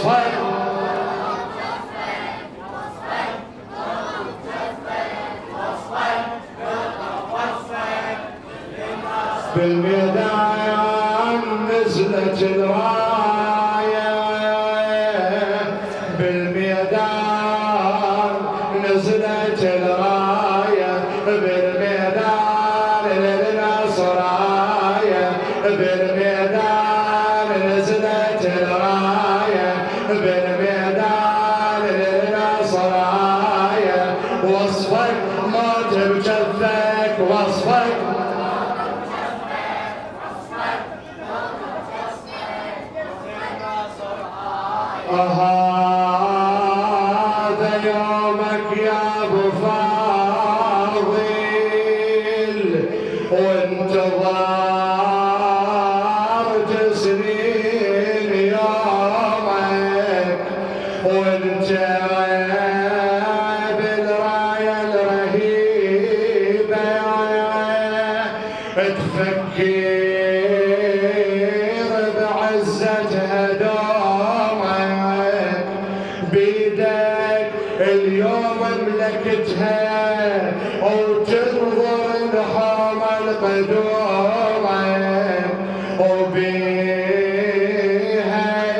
وصفك بالميدان نزلت الراية، بالميدان نزلت الراية، بالميدان للنصراية، بالميدان نزلت الراية، بالميدان للنصراية. وصفك موت بجفك، وصفك هذا يومك يا ابو فاضل، وانتظرت سنين يومك، وانت بالرايه الرهيبه تفكر بعزه هدومك، بيدك اليوم ملكتها وتنظر لحوم القدومك، وبيها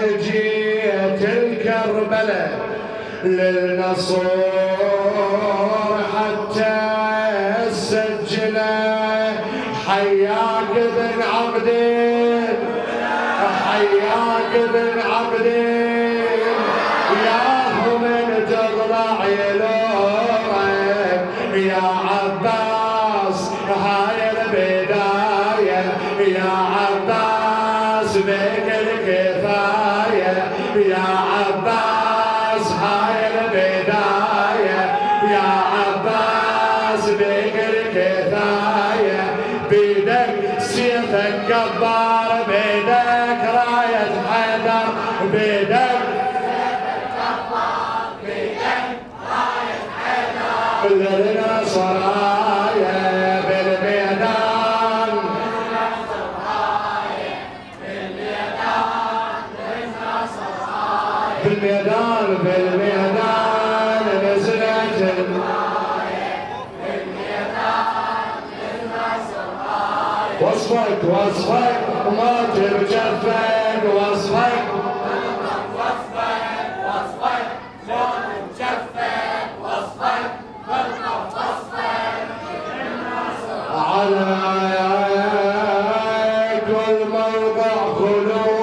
اجيت الكربلة للنصور حتى سجله. حياك بن عبدين، حياك بن عبدين، ياهو من تطلع يلومك يا عباس، هاي البداية يا عباس بك الكفاية، يا عباس هاي البداية، يا عباس بك الكفاية. بيدك سيفك كبار، بيدك راية حيدر، بيدك للنصراية، بالميدان بالميدان بالميدان نزلت وصفك وصفك موت بجفك، وصفك وصفك وصفك موت بجفك، وصفك وصفك على كل موقع خلود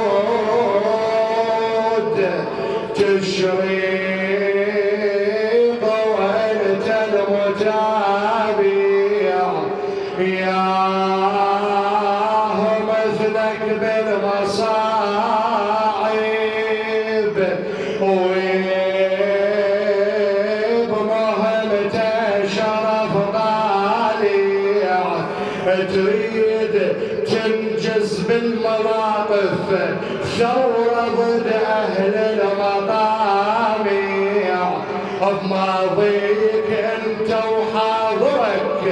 تشريق، وانت المتابع ياهو مثلك بالمصاعب، وبمهمته شرف طالع، تريد تنجز بالمواقف ثورة ضد أهل المطامع، بماضيك انت وحاضرك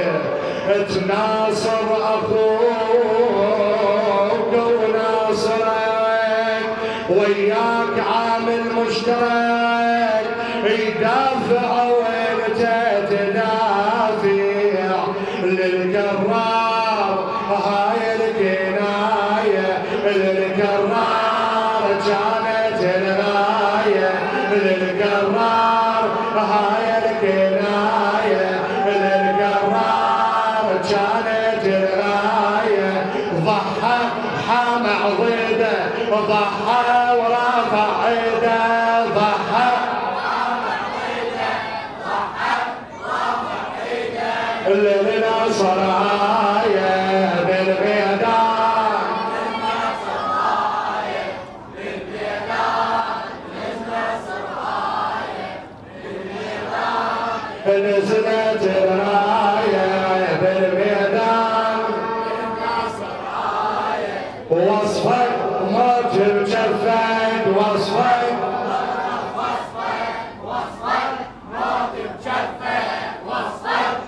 تناصر اخوك وناصرك، وياك عامل مشترك يدافع وانت تدافع. للكرار هاي الكناية، للكرار كانت الراية، للكرار هاي الكناية، للكرار كانت الراية. ضحى حام عضيده، ضحى ورافع عيده، ضحى للنصراية بالميدان، نزلت الراية بالميدان. وصفك موت بجفك، وصفك موت بجفك، وصفك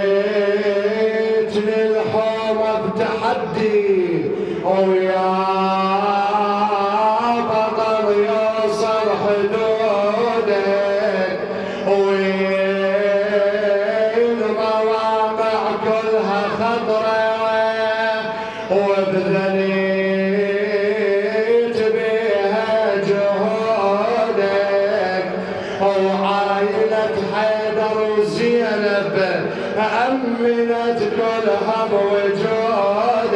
انزليت للحوم بتحدي ويا بطل يوصل حدودك والمواقع كلها خضرة وبذليت بها جهودك وعائلة حيدر وزينب أمنت كلها بوجودك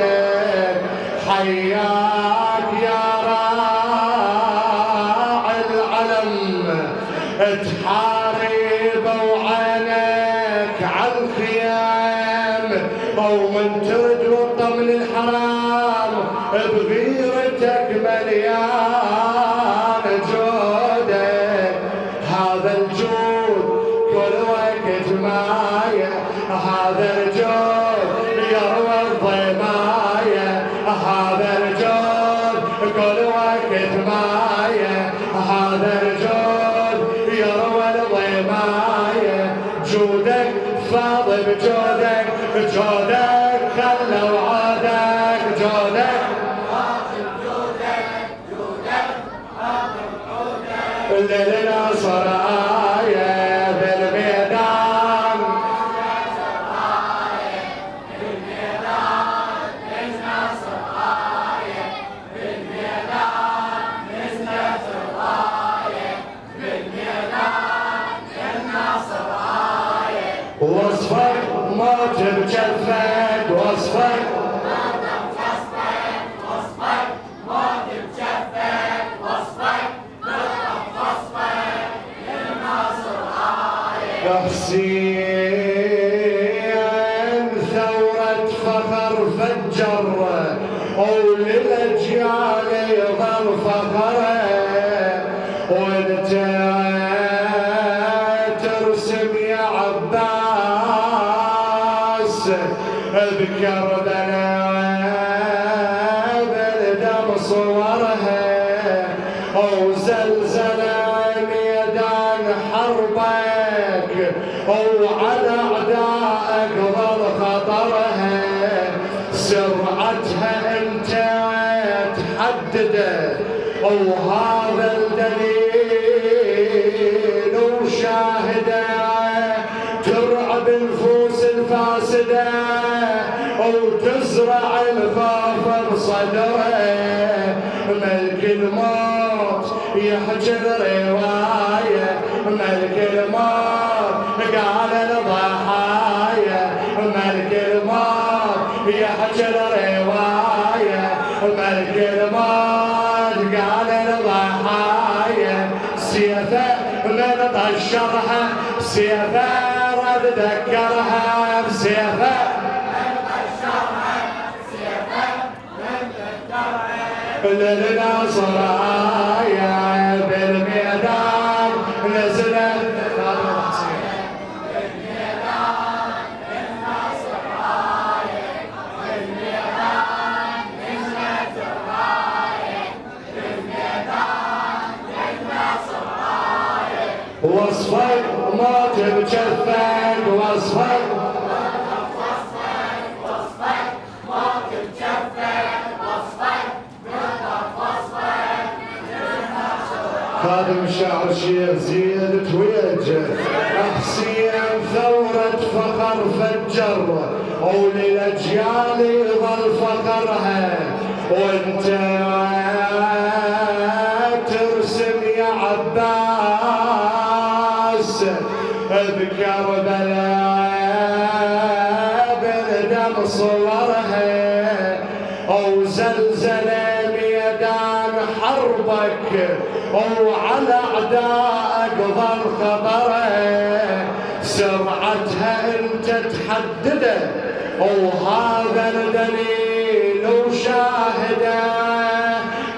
حياك يا راعي العلم تحارب وعينك عالخيام ومن ترد وطمن الحرام بغيرتك مليان جودك هذا الجود كل وقت معايا هذا الجود يروى الضيماية هذا الجود كل وقت معايا هذا الجود يروى الضيماية جودك فاض بجودك جودك خلى وعودك جودك للنصر آية بالميدان وصفك موت بجفك وصفك حسين ثورة فخر فجر وللأجيال يظل فخره وانت ترسم يا عباس بكربلاء بالدم صورها وزلزل ميدان حربك وعلى اعدائك ظل خطرها سرعتها انت تحدده وهذا الدليل وشاهده ترعب النفوس الفاسده وتزرع الخوف بصدره ملك الموت يحجر روايه ملك الموت قال الضحايا ملك الموت يحجر روايه ملك الموت قال الضحايا سيفه من طشرها سيفه رد ذكرها بسيفه للنصر آية بالميدان نزلت وصفك موت بجفك وصفك خادم شعر شيخ زيد تويجه حسين ثورة فخر فجر وللأجيال يظل فخرها وانت ترسم يا عباس بكربلاء بالدم صورها وزلزل ميدان حربك وعلى اعدائك ظل خطره سرعتها انت تحدده وهذا الدليل وشاهده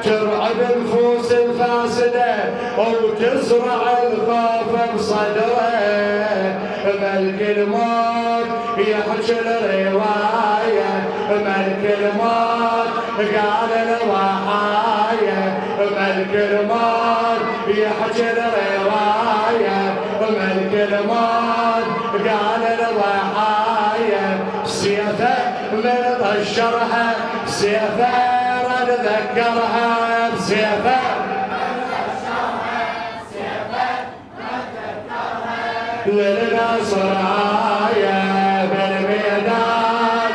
ترعب النفوس الفاسده وتزرع الخوف بصدره ملك الموت يحكي الروايه ملك الموت قال الضحايا ملك الموت يحكي الروايه ملك الموت قال الضحايا سيفه من طشرها سيفه ذكرها بسيفه للنصر راية بالميدان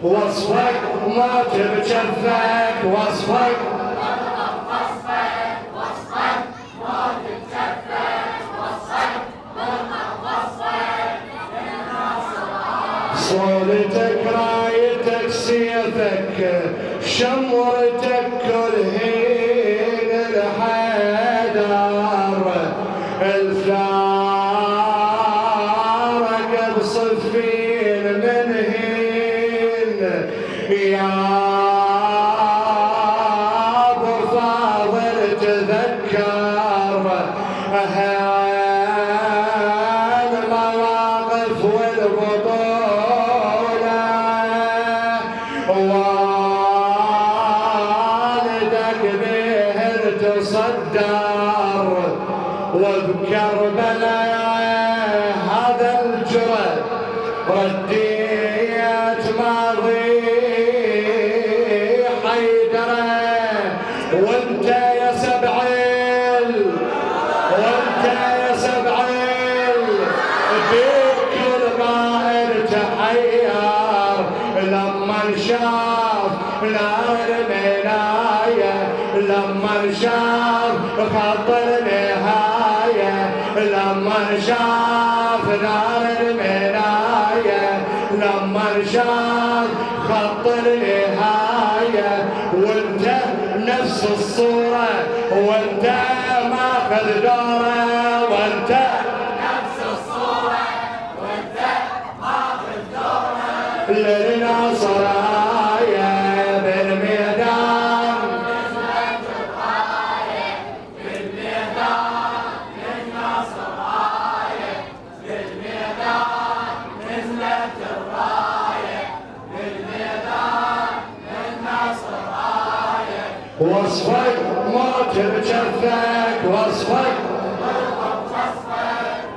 وصفك ما تبجفك وصفك صولتك رايتك سيفك شمرتك كل هين الحيدر الفارق بصفين من هين يا ابو فاضل تذكر هالمواقف والبطولة والدك به تصدر وبكربلاء هذا الجرى رديت ماضي حيدره وانت يا سبعيل وانت يا سبعيل بكل غائر تحير لما شاف نار المناية لما شاف خط النهاية لما شاف نار المناية لما شاف خط النهاية وانت نفس الصورة وانت ماخذ دوره وانت نفس الصورة وانت ماخذ دوره للنصر راية بالميدان نزلت الراية بالميدان للنصر راية بالميدان نزلت الراية بالميدان للنصر راية وصفك ما تبجفك وصفك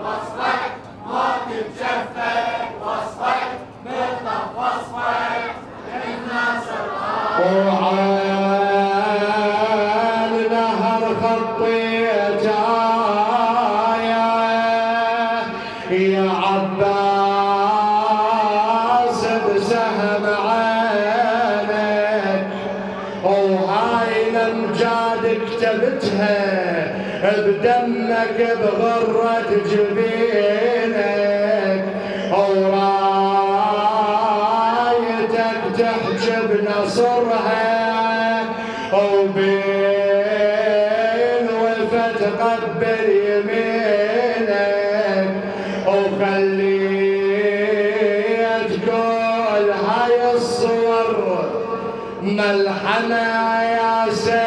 وصفك ما تتجفف وصفك مطلق وصفك للنصر وعال نهر خطيت آية يا عباس بسهم عينك وهاي الامجاد كتبتها بدمك بغرة جبينك ورايتك تحجب نصرها وبين وفا تقبل يمينك وخليت كل هاي الصور ملحمة يا سيد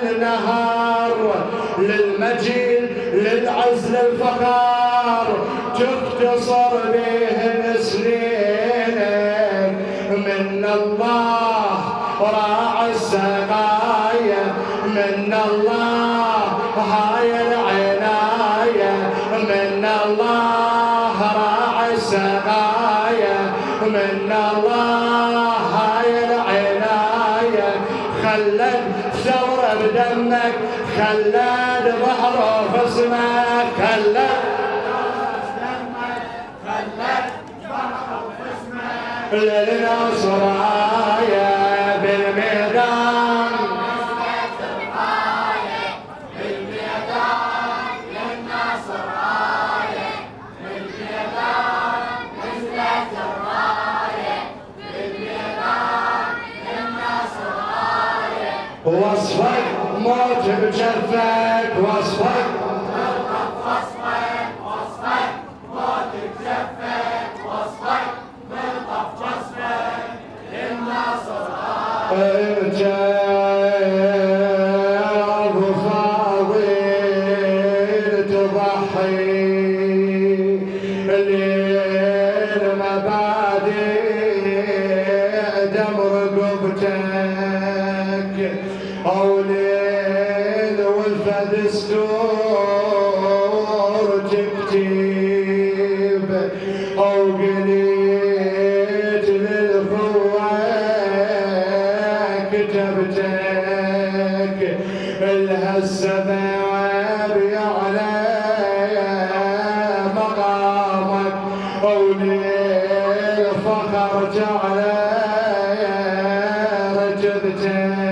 النهار للمجيد للعز للفخار تختصر بهن سنينك من الله راعي السقايا من الله هاي العناية من الله راعي السقايا من الله هاي العناية خلت ثورة بدمك خلت ظهره في اسمك خلت للنصر راية بالميدان نزلت الراية بالميدان للنصر راية بالميدان نزلت الراية بالميدان للنصر راية وصفك موت بجفك وصفك وصفك موت بجفك وصفك ملطف جسمك للنصر انت ابو فاضل تضحي للمبادئ دم رقب رغبتك او ليل والفد ستور تكتب او قليت للقوة كتبتك الها السماء على مقامك او ليل فخرت على رتبتك